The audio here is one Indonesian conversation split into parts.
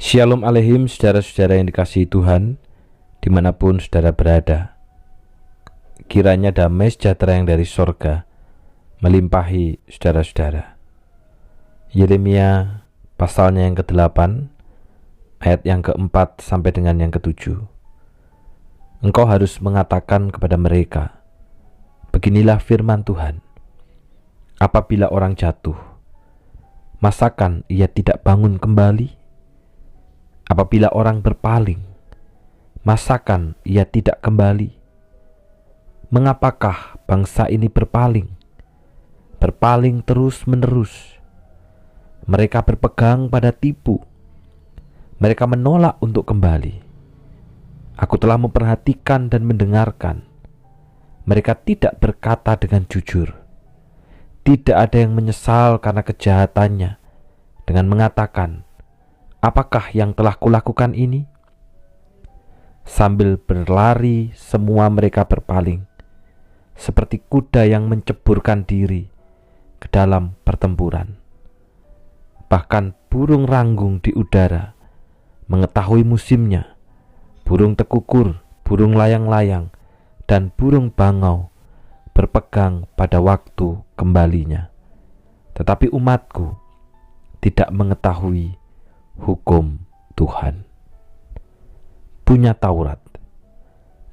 Shalom Aleihim, saudara-saudara yang dikasihi Tuhan, dimanapun saudara berada. Kiranya damai sejahtera yang dari sorga melimpahi saudara-saudara. Yeremia pasalnya yang ke-8, ayat yang ke-4 sampai dengan yang ke-7. Engkau harus mengatakan kepada mereka, beginilah firman Tuhan, apabila orang jatuh, masakan ia tidak bangun kembali? Apabila orang berpaling, masakan ia tidak kembali? Mengapakah bangsa ini berpaling? Berpaling terus-menerus. Mereka berpegang pada tipu. Mereka menolak untuk kembali. Aku telah memperhatikan dan mendengarkan. Mereka tidak berkata dengan jujur. Tidak ada yang menyesal karena kejahatannya dengan mengatakan, apakah yang telah kulakukan ini? Sambil berlari, semua mereka berpaling, seperti kuda yang menceburkan diri ke dalam pertempuran. Bahkan burung ranggung di udara mengetahui musimnya, burung tekukur, burung layang-layang, dan burung bangau berpegang pada waktu kembalinya. Tetapi umatku tidak mengetahui hukum Tuhan. Punya Taurat,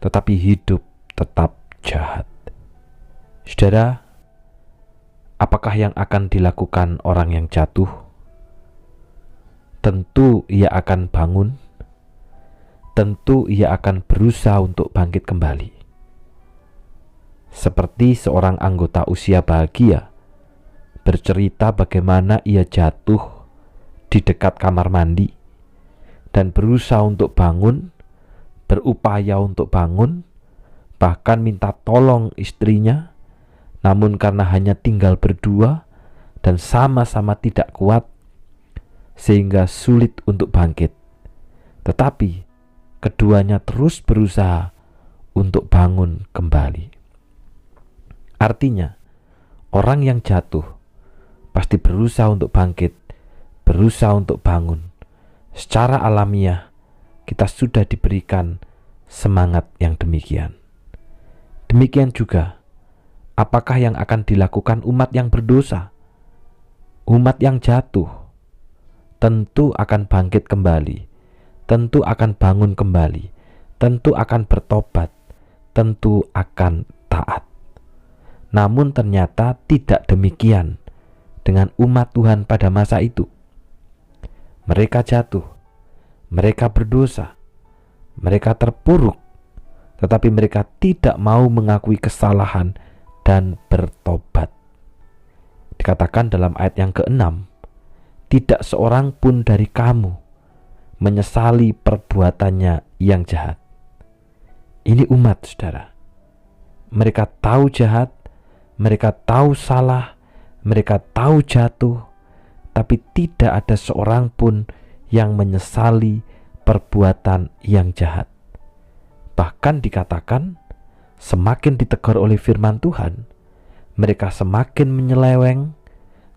tetapi hidup tetap jahat. Saudara, apakah yang akan dilakukan orang yang jatuh? Tentu ia akan bangun. Tentu ia akan berusaha untuk bangkit kembali. Seperti seorang anggota usia bahagia bercerita bagaimana ia jatuh di dekat kamar mandi dan berusaha untuk bangun, berupaya untuk bangun, bahkan minta tolong istrinya, namun karena hanya tinggal berdua dan sama-sama tidak kuat, sehingga sulit untuk bangkit. Tetapi keduanya terus berusaha untuk bangun kembali. Artinya, orang yang jatuh pasti berusaha untuk bangkit, berusaha untuk bangun. Secara alamiah, kita sudah diberikan semangat yang demikian. Demikian juga, apakah yang akan dilakukan umat yang berdosa? Umat yang jatuh tentu akan bangkit kembali, tentu akan bangun kembali, tentu akan bertobat, tentu akan taat. Namun ternyata tidak demikian dengan umat Tuhan pada masa itu. Mereka jatuh, mereka berdosa, mereka terpuruk, tetapi mereka tidak mau mengakui kesalahan dan bertobat. Dikatakan dalam ayat yang ke-6, tidak seorang pun dari kamu menyesali perbuatannya yang jahat. Ini umat, saudara. Mereka tahu jahat, mereka tahu salah, mereka tahu jatuh, tapi tidak ada seorang pun yang menyesali perbuatan yang jahat. Bahkan dikatakan, semakin ditegur oleh firman Tuhan, mereka semakin menyeleweng,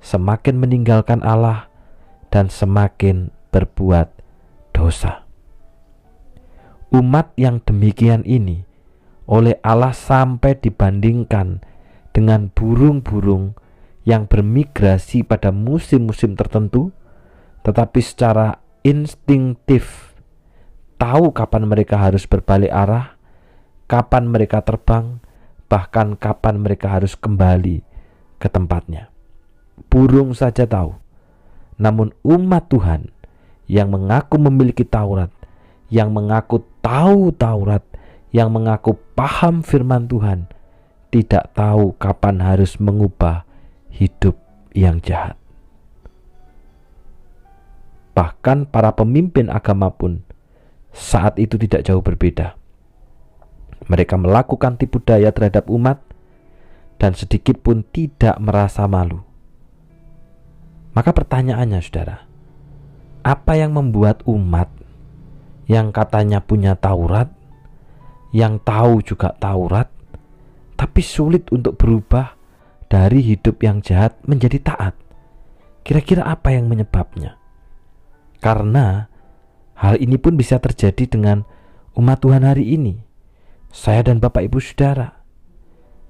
semakin meninggalkan Allah, dan semakin berbuat dosa. Umat yang demikian ini oleh Allah sampai dibandingkan dengan burung-burung yang bermigrasi pada musim-musim tertentu, tetapi secara instinktif tahu kapan mereka harus berbalik arah, kapan mereka terbang, bahkan kapan mereka harus kembali ke tempatnya. Burung saja tahu. Namun umat Tuhan yang mengaku memiliki Taurat, yang mengaku tahu Taurat, yang mengaku paham firman Tuhan, tidak tahu kapan harus mengubah hidup yang jahat. Bahkan para pemimpin agama pun saat itu tidak jauh berbeda. Mereka melakukan tipu daya terhadap umat dan sedikit pun tidak merasa malu. Maka pertanyaannya, saudara, apa yang membuat umat yang katanya punya Taurat, yang tahu juga Taurat, tapi sulit untuk berubah dari hidup yang jahat menjadi taat? Kira-kira apa yang menyebabnya? Karena Hal ini pun bisa terjadi dengan umat Tuhan hari ini. Saya dan Bapak Ibu Saudara,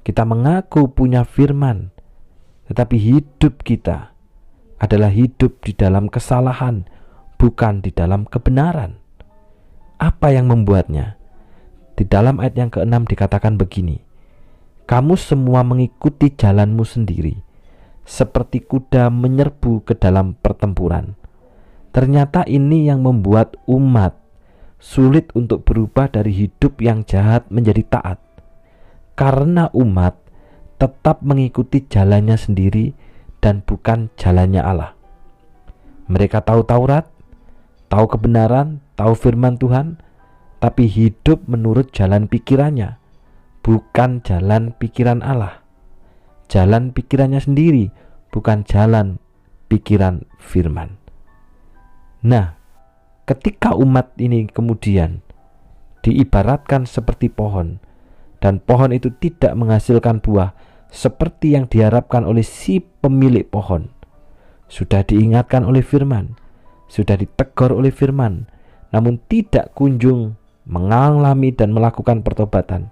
kita mengaku punya firman, tetapi hidup kita adalah hidup di dalam kesalahan, bukan di dalam kebenaran. Apa yang membuatnya? Di dalam ayat yang ke-6 dikatakan begini, kamu semua mengikuti jalanmu sendiri, seperti kuda menyerbu ke dalam pertempuran. Ternyata ini yang membuat umat sulit untuk berubah dari hidup yang jahat menjadi taat. Karena umat tetap mengikuti jalannya sendiri dan bukan jalannya Allah. Mereka tahu Taurat, tahu kebenaran, tahu firman Tuhan, tapi hidup menurut jalan pikirannya, bukan jalan pikiran Allah. Jalan pikirannya sendiri, bukan jalan pikiran firman. Nah, ketika umat ini kemudian diibaratkan seperti pohon, dan pohon itu tidak menghasilkan buah seperti yang diharapkan oleh si pemilik pohon, sudah diingatkan oleh firman, sudah ditegur oleh firman, namun tidak kunjung mengalami dan melakukan pertobatan.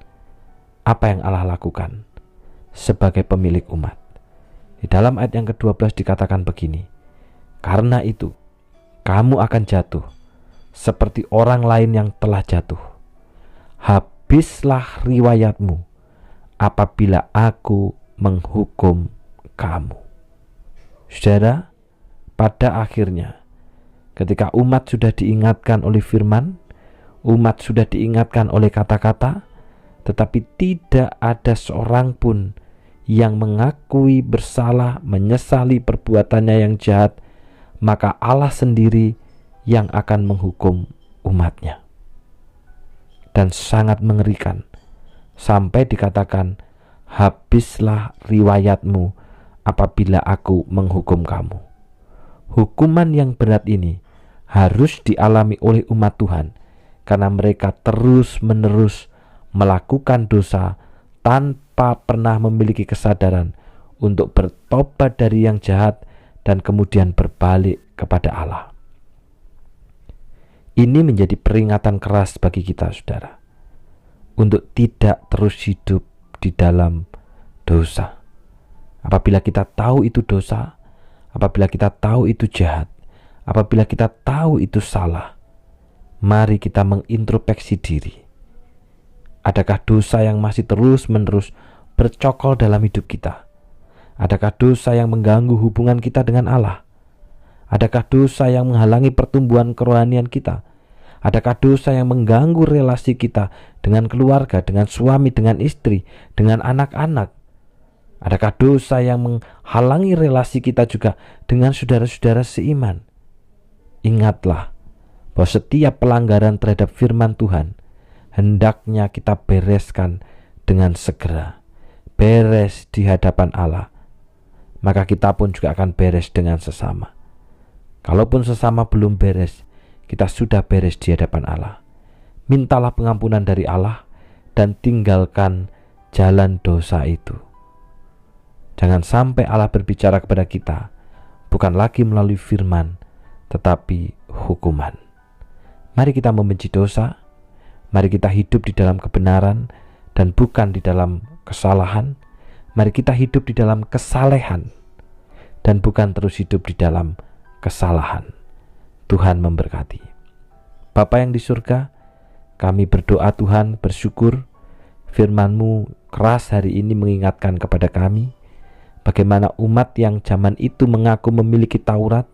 Apa yang Allah lakukan sebagai pemilik umat? Di dalam ayat yang ke-12 dikatakan begini, karena itu kamu akan jatuh seperti orang lain yang telah jatuh. Habislah riwayatmu apabila aku menghukum kamu. Saudara, pada akhirnya ketika umat sudah diingatkan oleh firman, umat sudah diingatkan oleh kata-kata, tetapi tidak ada seorang pun yang mengakui bersalah, menyesali perbuatannya yang jahat, maka Allah sendiri yang akan menghukum umatnya. Dan sangat mengerikan, sampai dikatakan, habislah riwayatmu apabila aku menghukum kamu. Hukuman yang berat ini harus dialami oleh umat Tuhan, karena mereka terus-menerus melakukan dosa tanpa pernah memiliki kesadaran untuk bertobat dari yang jahat dan kemudian berbalik kepada Allah. Ini menjadi peringatan keras bagi kita, saudara, untuk tidak terus hidup di dalam dosa. Apabila kita tahu itu dosa, apabila kita tahu itu jahat, apabila kita tahu itu salah, mari kita mengintrospeksi diri. Adakah dosa yang masih terus-menerus bercokol dalam hidup kita? Adakah dosa yang mengganggu hubungan kita dengan Allah? Adakah dosa yang menghalangi pertumbuhan kerohanian kita? Adakah dosa yang mengganggu relasi kita dengan keluarga, dengan suami, dengan istri, dengan anak-anak? Adakah dosa yang menghalangi relasi kita juga dengan saudara-saudara seiman? Ingatlah bahwa setiap pelanggaran terhadap firman Tuhan hendaknya kita bereskan dengan segera. Beres di hadapan Allah, maka kita pun juga akan beres dengan sesama. Kalaupun sesama belum beres, kita sudah beres di hadapan Allah. Mintalah pengampunan dari Allah dan tinggalkan jalan dosa itu. Jangan sampai Allah berbicara kepada kita bukan lagi melalui firman, tetapi hukuman. Mari kita membenci dosa, mari kita hidup di dalam kebenaran dan bukan di dalam kesalahan. Mari kita hidup di dalam kesalehan dan bukan terus hidup di dalam kesalahan. Tuhan memberkati. Bapa yang di surga, kami berdoa Tuhan, bersyukur firman-Mu keras hari ini mengingatkan kepada kami bagaimana umat yang zaman itu mengaku memiliki Taurat,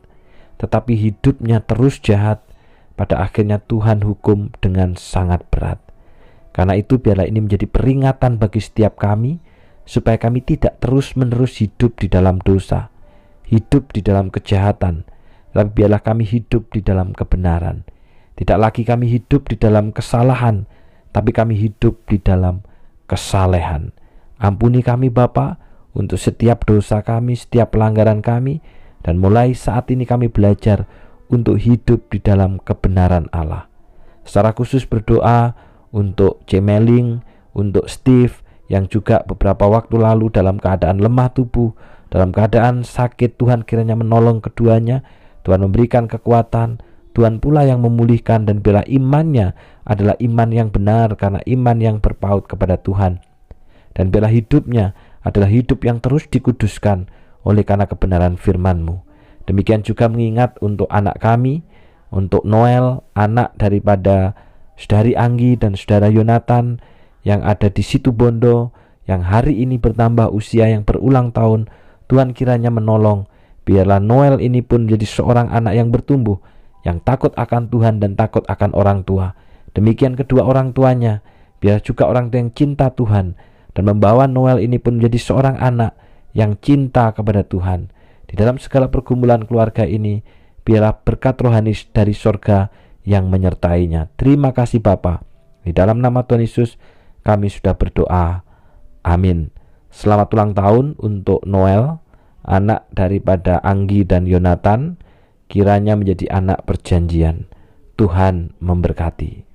tetapi hidupnya terus jahat. Pada akhirnya Tuhan hukum dengan sangat berat. Karena itu biarlah ini menjadi peringatan bagi setiap kami, supaya kami tidak terus-menerus hidup di dalam dosa, hidup di dalam kejahatan, tapi biarlah kami hidup di dalam kebenaran. Tidak lagi kami hidup di dalam kesalahan, tapi kami hidup di dalam kesalehan. Ampuni kami Bapa untuk setiap dosa kami, setiap pelanggaran kami, dan mulai saat ini kami belajar untuk hidup di dalam kebenaran Allah. Secara khusus berdoa untuk Cemeling, untuk Steve yang juga beberapa waktu lalu dalam keadaan lemah tubuh, dalam keadaan sakit. Tuhan kiranya menolong keduanya, Tuhan memberikan kekuatan, Tuhan pula yang memulihkan, dan biarlah imannya adalah iman yang benar karena iman yang berpaut kepada Tuhan. Dan biarlah hidupnya adalah hidup yang terus dikuduskan oleh karena kebenaran firman-Mu. Demikian juga mengingat untuk anak kami, untuk Noel, anak daripada Saudari Anggi dan Saudara Yonatan yang ada di Situ Bondo, yang hari ini bertambah usia yang berulang tahun. Tuhan kiranya menolong, biarlah Noel ini pun menjadi seorang anak yang bertumbuh, yang takut akan Tuhan dan takut akan orang tua. Demikian kedua orang tuanya, biar juga orang tua yang cinta Tuhan, dan membawa Noel ini pun menjadi seorang anak yang cinta kepada Tuhan. Di dalam segala pergumulan keluarga ini, biarlah berkat rohani dari sorga yang menyertainya. Terima kasih Bapa. Di dalam nama Tuhan Yesus kami sudah berdoa. Amin. Selamat ulang tahun untuk Noel, anak daripada Anggi dan Yonatan. Kiranya menjadi anak perjanjian. Tuhan memberkati.